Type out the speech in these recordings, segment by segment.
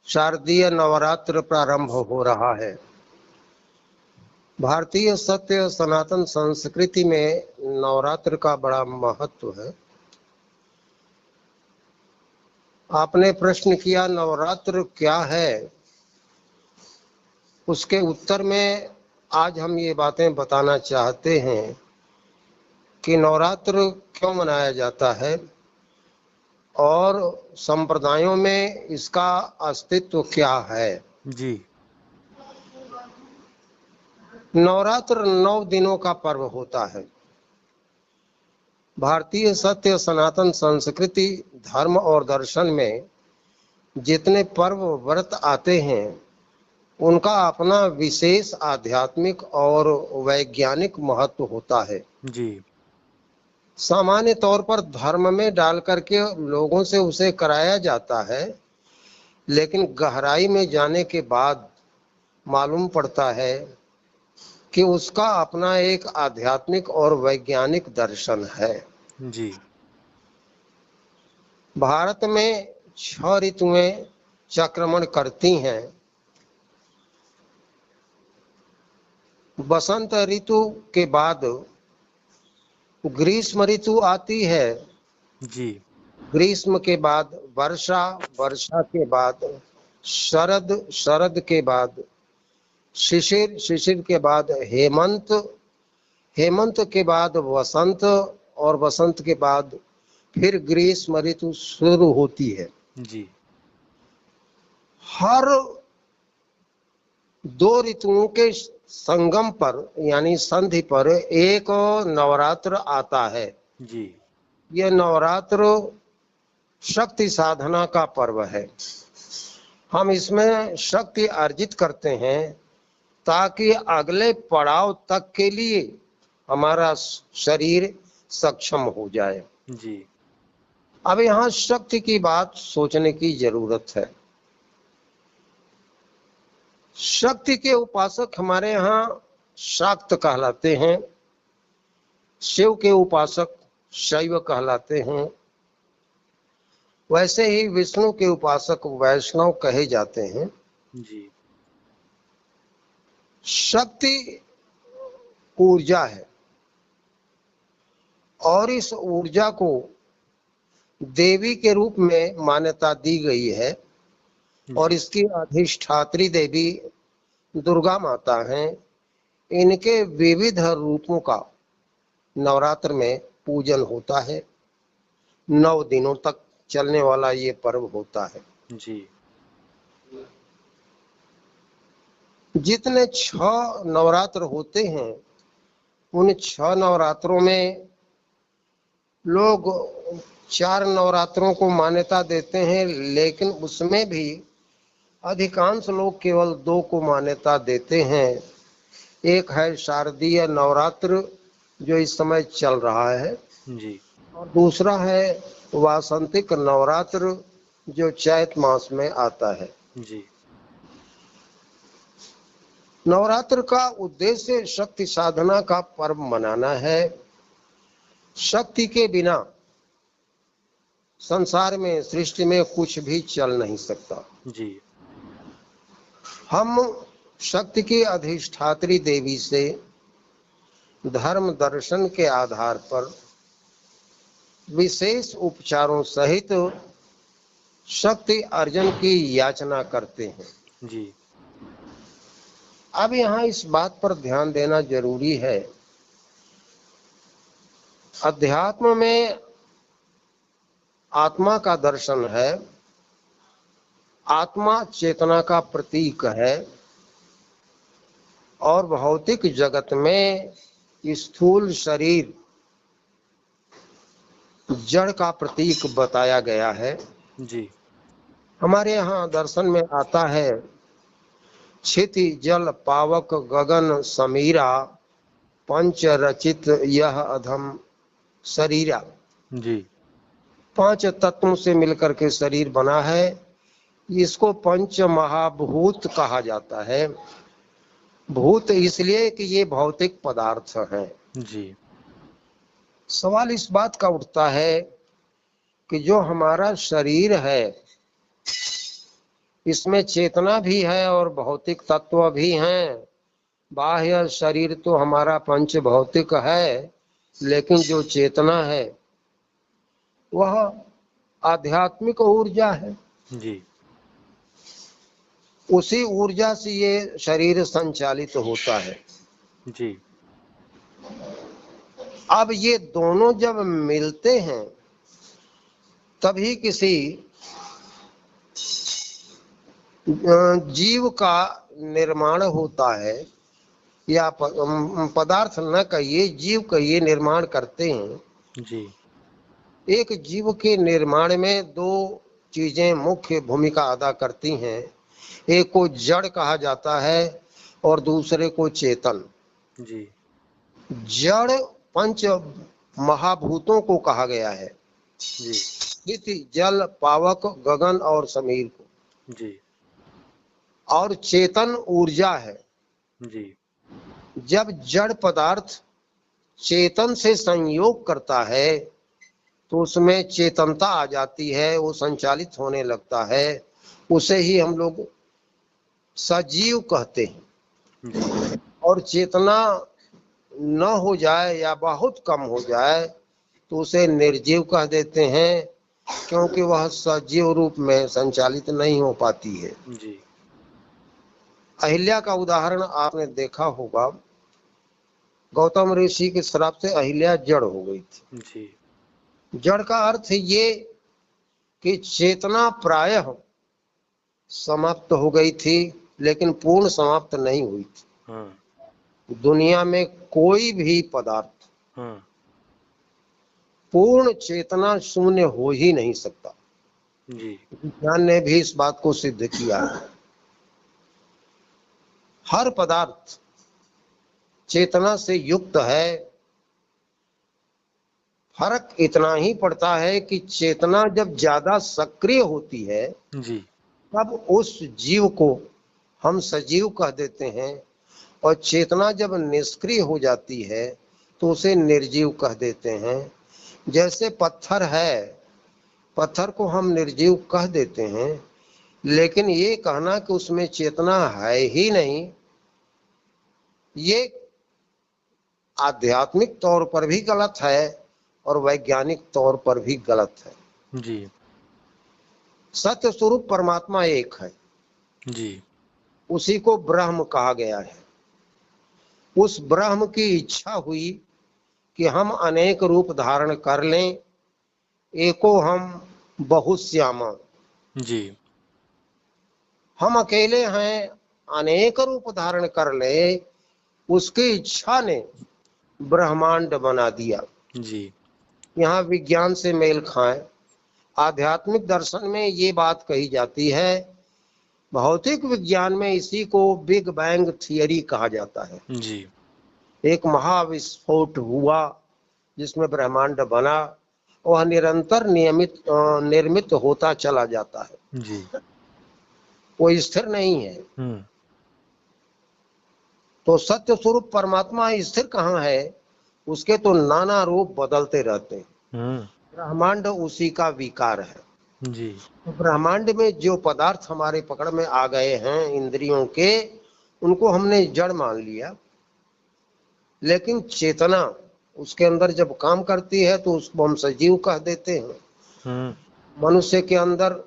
शारदीय नवरात्र प्रारंभ हो रहा है। भारतीय सत्य सनातन संस्कृति में नवरात्र का बड़ा महत्व है। आपने प्रश्न किया नवरात्र क्या है, उसके उत्तर में आज हम ये बातें बताना चाहते हैं कि नवरात्र क्यों मनाया जाता है और संप्रदायों में इसका अस्तित्व क्या है। जी। नवरात्र 9 दिनों का पर्व होता है। भारतीय सत्य सनातन संस्कृति धर्म और दर्शन में जितने पर्व व्रत आते हैं उनका अपना विशेष आध्यात्मिक और वैज्ञानिक महत्व होता है। जी। सामान्य तौर पर धर्म में डाल करके लोगों से उसे कराया जाता है, लेकिन गहराई में जाने के बाद मालूम पड़ता है कि उसका अपना एक आध्यात्मिक और वैज्ञानिक दर्शन है। जी। भारत में 6 ऋतुएं चक्रमण करती हैं। बसंत ऋतु के बाद ग्रीष्म ऋतु आती है। जी। ग्रीष्म के बाद वर्षा, वर्षा के बाद शरद, शरद के बाद शिशिर, शिशिर के बाद हेमंत, हेमंत के बाद वसंत और वसंत के बाद फिर ग्रीष्म ऋतु शुरू होती है। जी। हर 2 ऋतुओं के संगम पर यानी संधि पर एक नवरात्र आता है। जी। यह नवरात्र शक्ति साधना का पर्व है। हम इसमें शक्ति अर्जित करते हैं ताकि अगले पड़ाव तक के लिए हमारा शरीर सक्षम हो जाए। जी। अब यहाँ शक्ति की बात सोचने की जरूरत है। शक्ति के उपासक हमारे यहाँ शाक्त कहलाते हैं, शिव के उपासक शैव कहलाते हैं, वैसे ही विष्णु के उपासक वैष्णव कहे जाते हैं। जी। शक्ति ऊर्जा है और इस ऊर्जा को देवी के रूप में मान्यता दी गई है और इसकी अधिष्ठात्री देवी दुर्गा माता हैं। इनके विविध रूपों का नवरात्र में पूजन होता है। 9 दिनों तक चलने वाला ये पर्व होता है। जी। जितने 6 नवरात्र होते हैं उन 6 नवरात्रों में लोग 4 नवरात्रों को मान्यता देते हैं, लेकिन उसमें भी अधिकांश लोग केवल 2 को मान्यता देते हैं। एक है शारदीय नवरात्र जो इस समय चल रहा है जी। और दूसरा है वासंतिक नवरात्र जो चैत मास में आता है। जी। नवरात्र का उद्देश्य शक्ति साधना का पर्व मनाना है। शक्ति के बिना संसार में सृष्टि में कुछ भी चल नहीं सकता। जी। हम शक्ति की अधिष्ठात्री देवी से धर्म दर्शन के आधार पर विशेष उपचारों सहित शक्ति अर्जन की याचना करते हैं। जी। अब यहाँ इस बात पर ध्यान देना जरूरी है, अध्यात्म में आत्मा का दर्शन है। आत्मा चेतना का प्रतीक है और भौतिक जगत में स्थूल शरीर जड़ का प्रतीक बताया गया है। जी। हमारे यहाँ दर्शन में आता है क्षिति जल पावक गगन समीरा पंच रचित यह अधम शरीरा। जी। 5 तत्वों से मिलकर के शरीर बना है। इसको पंच महाभूत कहा जाता है। भूत इसलिए कि ये भौतिक पदार्थ हैं। जी। सवाल इस बात का उठता है कि जो हमारा शरीर है इसमें चेतना भी है और भौतिक तत्व भी हैं। बाह्य शरीर तो हमारा पंच भौतिक है, लेकिन जो चेतना है वह आध्यात्मिक ऊर्जा है। जी। उसी ऊर्जा से ये शरीर संचालित होता है। जी। अब ये दोनों जब मिलते हैं तभी किसी जीव का निर्माण होता है, या पदार्थ न कहिए, जीव कहिए, निर्माण करते हैं। जी। एक जीव के निर्माण में दो चीजें मुख्य भूमिका अदा करती हैं। एक को जड़ कहा जाता है और दूसरे को चेतन। जी। जड़ पंच महाभूतों को कहा गया है, जी। पृथ्वी, जल, पावक, गगन और समीर को। जी। और चेतन ऊर्जा है। जी। जब जड़ पदार्थ चेतन से संयोग करता है तो उसमें चेतनता आ जाती है, वो संचालित होने लगता है। उसे ही हम लोग सजीव कहते हैं। जी। और चेतना न हो जाए या बहुत कम हो जाए तो उसे निर्जीव कह देते हैं, क्योंकि वह सजीव रूप में संचालित नहीं हो पाती है। जी। अहिल्या का उदाहरण आपने देखा होगा। गौतम ऋषि के श्राप से अहिल्या जड़ हो गई थी। जी। जड़ का अर्थ ये कि चेतना प्रायः समाप्त हो गई थी, लेकिन पूर्ण समाप्त नहीं हुई थी। हाँ। दुनिया में कोई भी पदार्थ हाँ। पूर्ण चेतना शून्य हो ही नहीं सकता। जी। विज्ञान ने भी इस बात को सिद्ध किया है। हर पदार्थ चेतना से युक्त है। फर्क इतना ही पड़ता है कि चेतना जब ज्यादा सक्रिय होती है जी। तब उस जीव को हम सजीव कह देते हैं, और चेतना जब निष्क्रिय हो जाती है तो उसे निर्जीव कह देते हैं। जैसे पत्थर है, पत्थर को हम निर्जीव कह देते हैं, लेकिन ये कहना कि उसमें चेतना है ही नहीं, ये आध्यात्मिक तौर पर भी गलत है और वैज्ञानिक तौर पर भी गलत है। जी। सत्य स्वरूप परमात्मा एक है। जी। उसी को ब्रह्म कहा गया है। उस ब्रह्म की इच्छा हुई कि हम अनेक रूप धारण कर लें, एको हम बहुश्यामा। जी। हम अकेले हैं, अनेक रूप धारण कर ले, उसकी इच्छा ने ब्रह्मांड बना दिया। जी। यहाँ विज्ञान से मेल खाएं। आध्यात्मिक दर्शन में ये बात कही जाती है, भौतिक विज्ञान में इसी को बिग बैंग थियरी कहा जाता है। जी। एक महाविस्फोट हुआ जिसमें ब्रह्मांड बना, वह निरंतर निर्मित होता चला जाता है, जी। वो स्थिर नहीं है। तो सत्य स्वरूप परमात्मा स्थिर कहाँ है? उसके तो नाना रूप बदलते रहते हैं। ब्रह्मांड उसी का विकार है। जी। तो ब्रह्मांड में जो पदार्थ हमारे पकड़ में आ गए हैं इंद्रियों के, उनको हमने जड़ मान लिया, लेकिन चेतना उसके अंदर जब काम करती है तो उसको हम सजीव कह देते हैं। मनुष्य के अंदर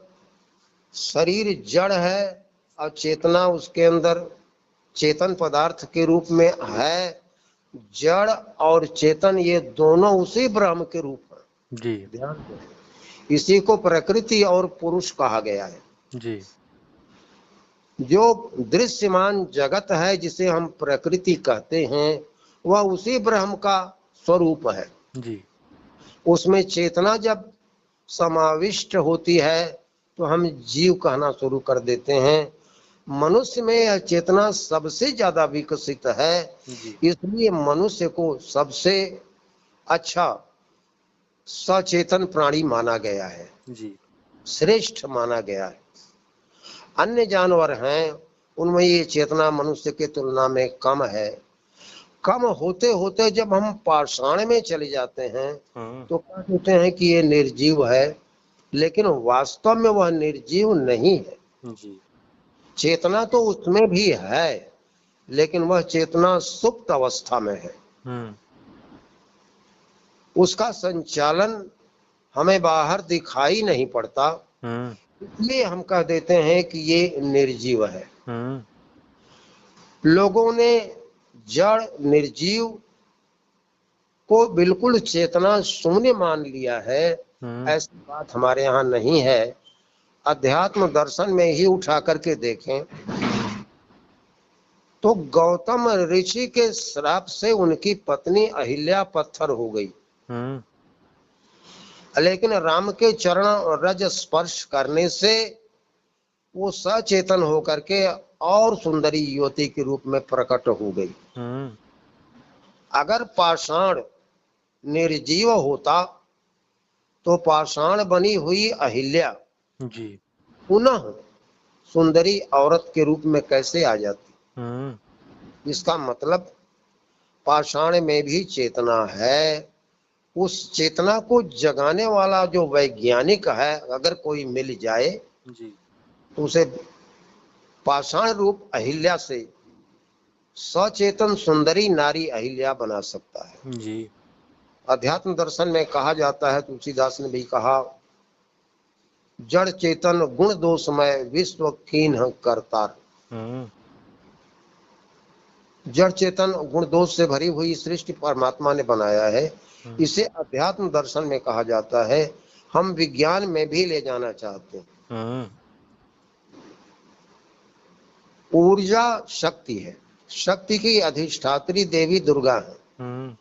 शरीर जड़ है और चेतना उसके अंदर चेतन पदार्थ के रूप में है। जड़ और चेतन ये दोनों उसी ब्रह्म के रूप हैं। जी। ध्यान दें, इसी को प्रकृति और पुरुष कहा गया है। जी। जो दृश्यमान जगत है जिसे हम प्रकृति कहते हैं, वह उसी ब्रह्म का स्वरूप है। जी। उसमें चेतना जब समाविष्ट होती है तो हम जीव कहना शुरू कर देते हैं। मनुष्य में यह चेतना सबसे ज्यादा विकसित है, इसलिए मनुष्य को सबसे अच्छा सचेतन प्राणी माना गया है, जी। श्रेष्ठ माना गया है। अन्य जानवर हैं, उनमें ये चेतना मनुष्य की तुलना में कम है। कम होते होते जब हम पाषाण में चले जाते हैं तो कह देते हैं कि ये निर्जीव है, लेकिन वास्तव में वह निर्जीव नहीं है। जी। चेतना तो उसमें भी है, लेकिन वह चेतना सुप्त अवस्था में है। हम्म, उसका संचालन हमें बाहर दिखाई नहीं पड़ता, हम्म, इसलिए हम कह देते हैं कि ये निर्जीव है। हम्म, लोगों ने जड़ निर्जीव को बिल्कुल चेतना शून्य मान लिया है। हम्म, ऐसी बात हमारे यहाँ नहीं है। अध्यात्म दर्शन में ही उठा करके देखें हम्म, तो गौतम ऋषि के श्राप से उनकी पत्नी अहिल्या पत्थर हो गई, हम्म, लेकिन राम के चरण रज स्पर्श करने से वो सचेतन होकर के और सुंदरी युवती के रूप में प्रकट हो गई। हम्म, अगर पाषाण निर्जीव होता तो पाषाण बनी हुई अहिल्या जी, पुनः सुंदरी औरत के रूप में कैसे आ जाती? हम्म, इसका मतलब पाषाण में भी चेतना है। उस चेतना को जगाने वाला जो वैज्ञानिक है, अगर कोई मिल जाए जी, तो उसे पाषाण रूप अहिल्या से सचेतन सुंदरी नारी अहिल्या बना सकता है। जी, अध्यात्म दर्शन में कहा जाता है, तुलसीदास ने भी कहा, जड़ चेतन गुण दोषमय विश्व कीन्ह करतार। हम्म, जड़ चेतन गुण दोष से भरी हुई सृष्टि परमात्मा ने बनाया है। हम्म, इसे अध्यात्म दर्शन में कहा जाता है। हम विज्ञान में भी ले जाना चाहते हैं। हम्म, ऊर्जा शक्ति है। शक्ति की अधिष्ठात्री देवी दुर्गा है। हम्म,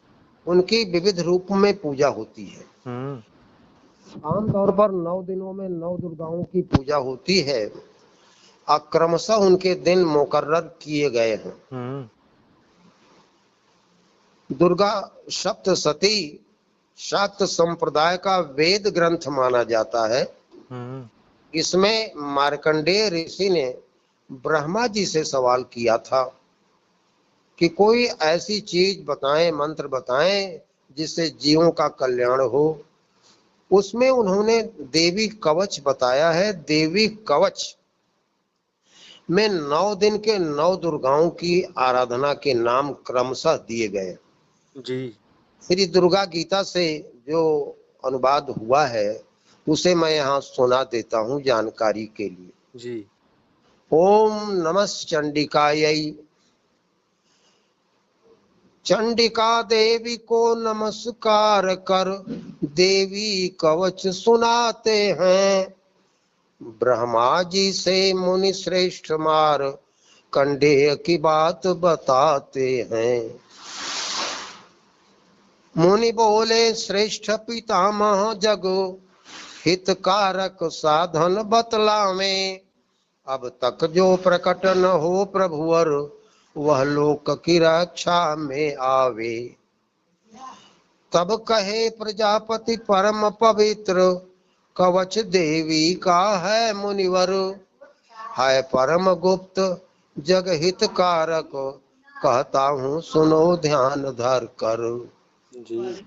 उनकी विविध रूप में पूजा होती है। हम्म, आमतौर पर 9 दिनों में 9 दुर्गाओं की पूजा होती है। क्रमशः उनके दिन मुकर्रर किए गए हैं। हम्म, दुर्गा सप्तशती शाक्त संप्रदाय का वेद ग्रंथ माना जाता है। हम्म, इसमें मार्कंडेय ऋषि ने ब्रह्मा जी से सवाल किया था कि कोई ऐसी चीज बताएं, मंत्र बताएं जिससे जीवों का कल्याण हो। उसमें उन्होंने देवी कवच बताया है। देवी कवच में 9 दिन के 9 दुर्गाओं की आराधना के नाम क्रमशः दिए गए। जी, श्री दुर्गा गीता से जो अनुवाद हुआ है उसे मैं यहाँ सुना देता हूँ जानकारी के लिए। जी, ओम नमः चंडिकायै। चंडिका देवी को नमस्कार कर देवी कवच सुनाते हैं। ब्रह्मा जी से मुनि श्रेष्ठ मार कंडेय की बात बताते हैं। मुनि बोले श्रेष्ठ पितामह जग हितकारक साधन बतलावें। अब तक जो प्रकट न हो प्रभुवर वह लोक की रक्षा में आवे। तब कहे प्रजापति परम पवित्र कवच देवी का है मुनिवर। है परम गुप्त जग हितकारक कहता हूँ सुनो ध्यान धर कर। जी,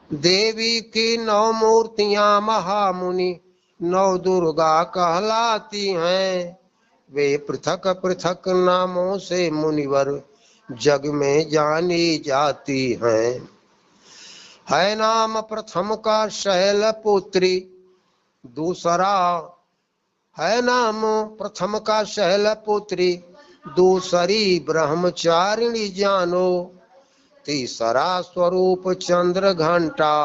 देवी की 9 मूर्तियां महामुनि 9 दुर्गा कहलाती हैं। वे पृथक पृथक नामों से मुनिवर जग में जानी जाती हैं। है नाम प्रथम का शैलपुत्री दूसरा है नाम प्रथम का शैलपुत्री दूसरी ब्रह्मचारिणी जानो। तीसरा स्वरूप चंद्र घंटा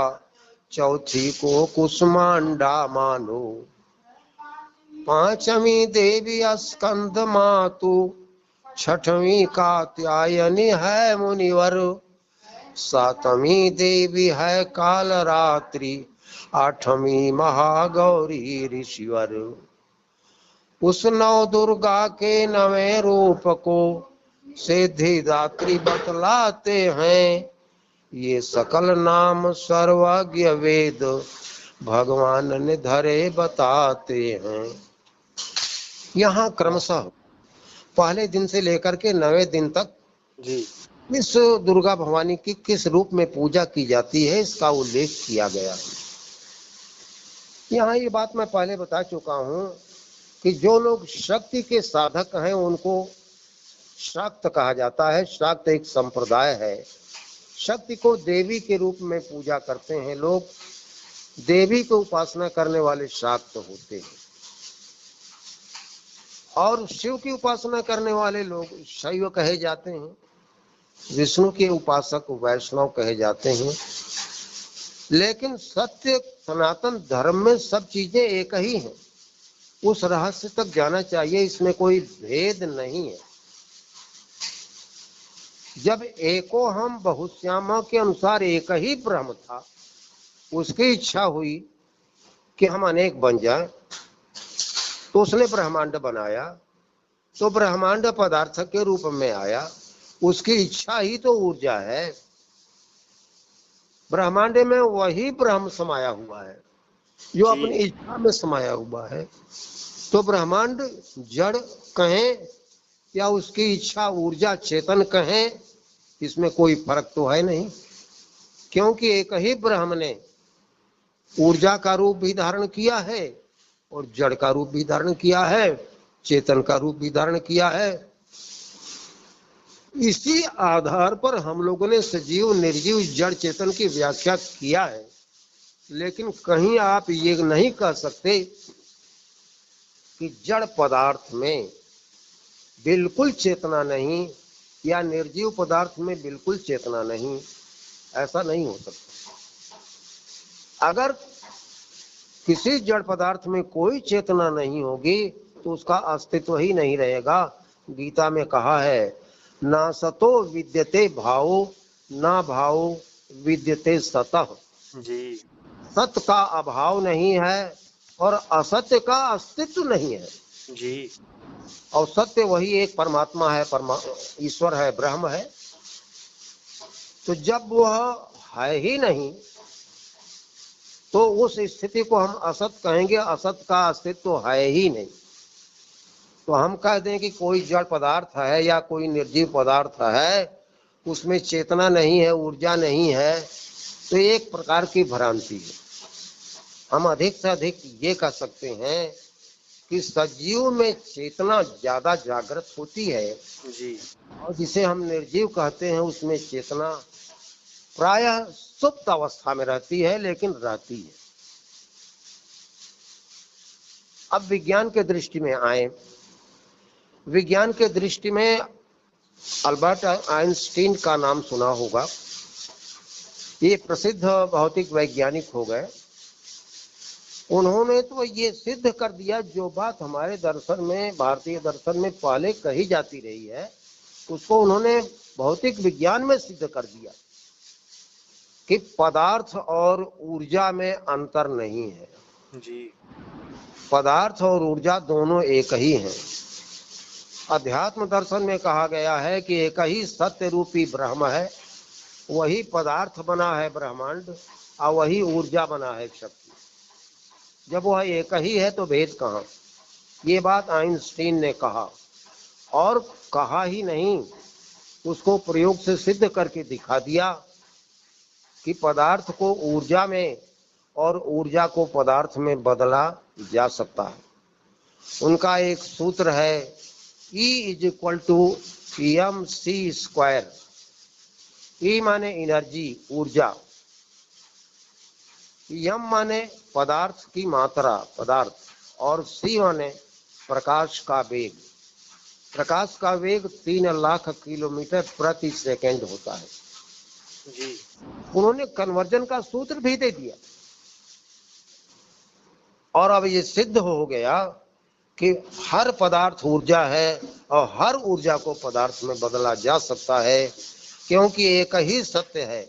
चौथी को कुसुमांडा मानो। पांचवी देवी स्कंद मातु छठवीं कात्यायनी है मुनिवर। सातवीं देवी है कालरात्रि आठवीं महागौरी ऋषिवर। उस 9 दुर्गा के 9वें रूप को सिद्धिदात्री बतलाते हैं। ये सकल नाम सर्वज्ञ वेद भगवान ने धरे बताते हैं। यहाँ क्रमशः पहले दिन से लेकर के 9वें दिन तक जी, इस दुर्गा भवानी की किस रूप में पूजा की जाती है इसका उल्लेख किया गया है। यहाँ ये बात मैं पहले बता चुका हूँ। कि जो लोग शक्ति के साधक हैं उनको शाक्त कहा जाता है। शाक्त एक संप्रदाय है। शक्ति को देवी के रूप में पूजा करते हैं लोग। देवी को उपासना करने वाले शाक्त होते हैं और शिव की उपासना करने वाले लोग शैव कहे जाते हैं। विष्णु के उपासक वैष्णव कहे जाते हैं। लेकिन सत्य सनातन धर्म में सब चीजें एक ही हैं। उस रहस्य तक जाना चाहिए, इसमें कोई भेद नहीं है। जब एको हम बहुश्यामा के अनुसार एक ही ब्रह्म था, उसकी इच्छा हुई कि हम अनेक बन जाएं, तो उसने ब्रह्मांड बनाया। तो ब्रह्मांड पदार्थ के रूप में आया। उसकी इच्छा ही तो ऊर्जा है। ब्रह्मांड में वही ब्रह्म समाया हुआ है जो अपनी इच्छा में समाया हुआ है। तो ब्रह्मांड जड़ कहें या उसकी इच्छा ऊर्जा चेतन कहें, इसमें कोई फर्क तो है नहीं, क्योंकि एक ही ब्रह्म ने ऊर्जा का रूप भी धारण किया है और जड़ का रूप भी धारण किया है, चेतन का रूप भी धारण किया है। इसी आधार पर हम लोगों ने सजीव निर्जीव जड़ चेतन की व्याख्या किया है। लेकिन कहीं आप ये नहीं कह सकते कि जड़ पदार्थ में बिल्कुल चेतना नहीं या निर्जीव पदार्थ में बिल्कुल चेतना नहीं। ऐसा नहीं हो सकता। अगर किसी जड़ पदार्थ में कोई चेतना नहीं होगी तो उसका अस्तित्व ही नहीं रहेगा। गीता में कहा है, ना सतो विद्यते भावो ना भावो विद्यते सतः। जी सत्य का अभाव नहीं है और असत्य का अस्तित्व नहीं है। जी और सत्य वही एक परमात्मा है, ईश्वर है, ब्रह्म है। तो जब वह है ही नहीं तो उस स्थिति को हम असत कहेंगे। असत का अस्तित्व है ही नहीं। तो हम कह दें कि कोई जड़ पदार्थ है या कोई निर्जीव पदार्थ है, उसमें चेतना नहीं है, ऊर्जा नहीं है, तो एक प्रकार की भ्रांति है। हम अधिक से अधिक ये कह सकते हैं कि सजीव में चेतना ज्यादा जागृत होती है जी और जिसे हम निर्जीव कहते हैं उसमें चेतना प्रायः सुप्त अवस्था में रहती है, लेकिन रहती है। अब विज्ञान के दृष्टि में आए। विज्ञान के दृष्टि में अल्बर्ट आइंस्टीन का नाम सुना होगा। ये प्रसिद्ध भौतिक वैज्ञानिक हो गए। उन्होंने तो ये सिद्ध कर दिया जो बात हमारे दर्शन में, भारतीय दर्शन में पहले कही जाती रही है, उसको उन्होंने भौतिक विज्ञान में सिद्ध कर दिया कि पदार्थ और ऊर्जा में अंतर नहीं है। जी पदार्थ और ऊर्जा दोनों एक ही हैं। अध्यात्म दर्शन में कहा गया है कि एक ही सत्य रूपी ब्रह्म है, वही पदार्थ बना है ब्रह्मांड और वही ऊर्जा बना है शक्ति। जब वह एक ही है तो भेद कहाँ। ये बात आइंस्टीन ने कहा, और कहा ही नहीं, उसको प्रयोग से सिद्ध करके दिखा दिया कि पदार्थ को ऊर्जा में और ऊर्जा को पदार्थ में बदला जा सकता है। उनका एक सूत्र है E = mc²। E माने एनर्जी, ऊर्जा, m माने पदार्थ की मात्रा, पदार्थ, और c माने प्रकाश का वेग। प्रकाश का वेग 3 लाख किलोमीटर प्रति सेकंड होता है। जी उन्होंने कन्वर्जन का सूत्र भी दे दिया। और अब ये सिद्ध हो गया कि हर पदार्थ ऊर्जा है और हर ऊर्जा को पदार्थ में बदला जा सकता है, क्योंकि एक ही सत्य है।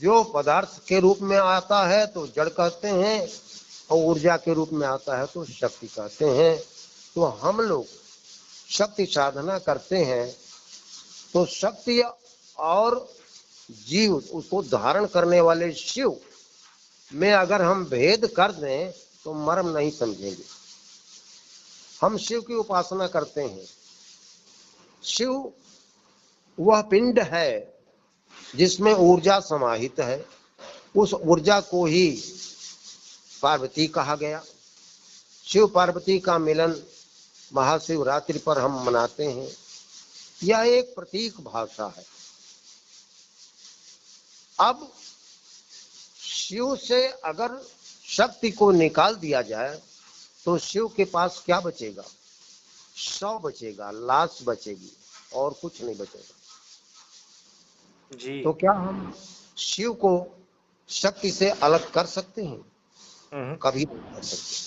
जो पदार्थ के रूप में आता है तो जड़ कहते हैं और ऊर्जा के रूप में आता है तो शक्ति कहते हैं। तो हम लोग शक्ति साधना करते हैं तो शक्ति और जीव, उसको धारण करने वाले शिव में अगर हम भेद कर दें तो मर्म नहीं समझेंगे। हम शिव की उपासना करते हैं। शिव वह पिंड है जिसमें ऊर्जा समाहित है। उस ऊर्जा को ही पार्वती कहा गया। शिव पार्वती का मिलन महाशिवरात्रि पर हम मनाते हैं। यह एक प्रतीक भाषा है। अब शिव से अगर शक्ति को निकाल दिया जाए तो शिव के पास क्या बचेगा? शव बचेगा, लाश बचेगी और कुछ नहीं बचेगा। जी। तो क्या हम शिव को शक्ति से अलग कर सकते हैं? कभी नहीं कर सकते।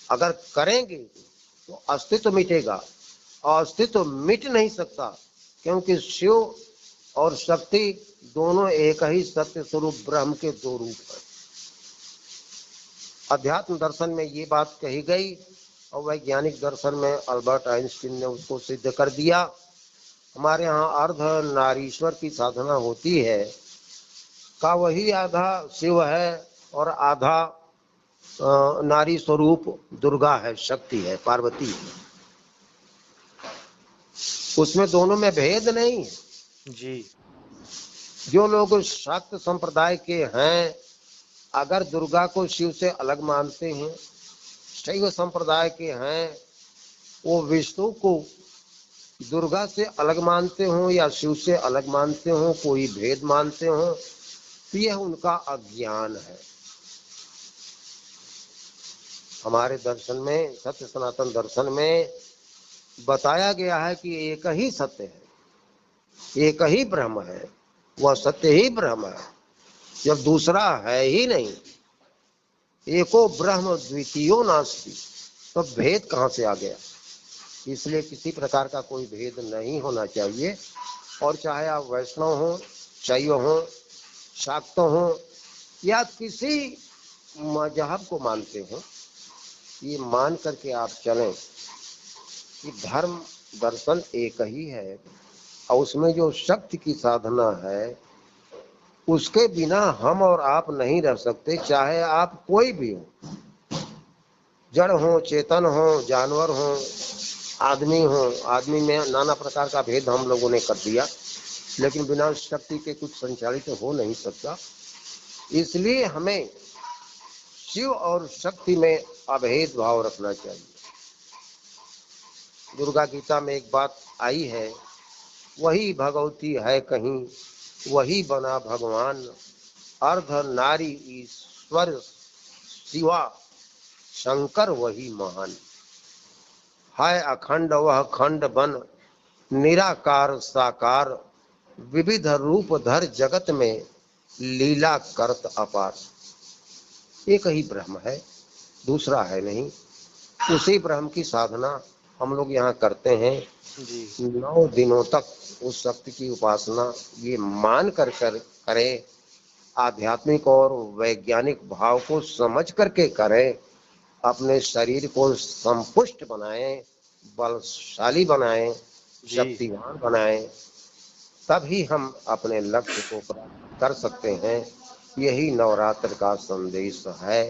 अगर करेंगे तो अस्तित्व मिटेगा, और अस्तित्व मिट नहीं सकता, क्योंकि शिव और शक्ति दोनों एक ही सत्य स्वरूप ब्रह्म के दो रूप हैं। अध्यात्म दर्शन में ये बात कही गई और वैज्ञानिक दर्शन में अल्बर्ट आइंस्टीन ने उसको सिद्ध कर दिया। हमारे यहाँ अर्ध नारीश्वर की साधना होती है, का वही आधा शिव है और आधा नारी स्वरूप दुर्गा है, शक्ति है, पार्वती है। उसमें दोनों में भेद नहीं है। जी। जो लोग शाक्त संप्रदाय के हैं, अगर दुर्गा को शिव से अलग मानते हैं, शैव संप्रदाय के हैं, वो विष्णु को दुर्गा से अलग मानते हो या शिव से अलग मानते हो, कोई भेद मानते हो, तो यह उनका अज्ञान है। हमारे दर्शन में, सत्य सनातन दर्शन में बताया गया है कि एक ही सत्य है, एक ही ब्रह्म है, वह सत्य ही ब्रह्म है, जब दूसरा है ही नहीं। एको ब्रह्म द्वितीयो नास्ति, तो भेद कहाँ से आ गया? इसलिए किसी प्रकार का कोई भेद नहीं होना चाहिए। और चाहे आप वैष्णव हो, शैव हो, शाक्त हो या किसी मजहब को मानते हो, ये मान करके आप चलें कि धर्म दर्शन एक ही है, और उसमें जो शक्ति की साधना है उसके बिना हम और आप नहीं रह सकते। चाहे आप कोई भी हो, जड़ हो, चेतन हो, जानवर हो, आदमी हो। आदमी में नाना प्रकार का भेद हम लोगों ने कर दिया, लेकिन बिना शक्ति के कुछ संचालित हो नहीं सकता। इसलिए हमें शिव और शक्ति में अभेद भाव रखना चाहिए। दुर्गा गीता में एक बात आई है, वही भगवती है कहीं, वही बना भगवान, अर्ध नारी ईश्वर शिवा, शंकर वही महान। है अखंड वह खंड बन, निराकार साकार, विविध रूप धर जगत में, लीला करत अपार। एक ही ब्रह्म है, दूसरा है नहीं। उसी ब्रह्म की साधना हम लोग यहाँ करते हैं। जी। 9 दिनों तक उस शक्ति की उपासना ये मान कर करें, आध्यात्मिक और वैज्ञानिक भाव को समझ करके करें, अपने शरीर को संपुष्ट बनाएं, बलशाली बनाएं, शक्तिवान बनाएं, तभी हम अपने लक्ष्य को प्राप्त कर सकते हैं। यही नवरात्र का संदेश है।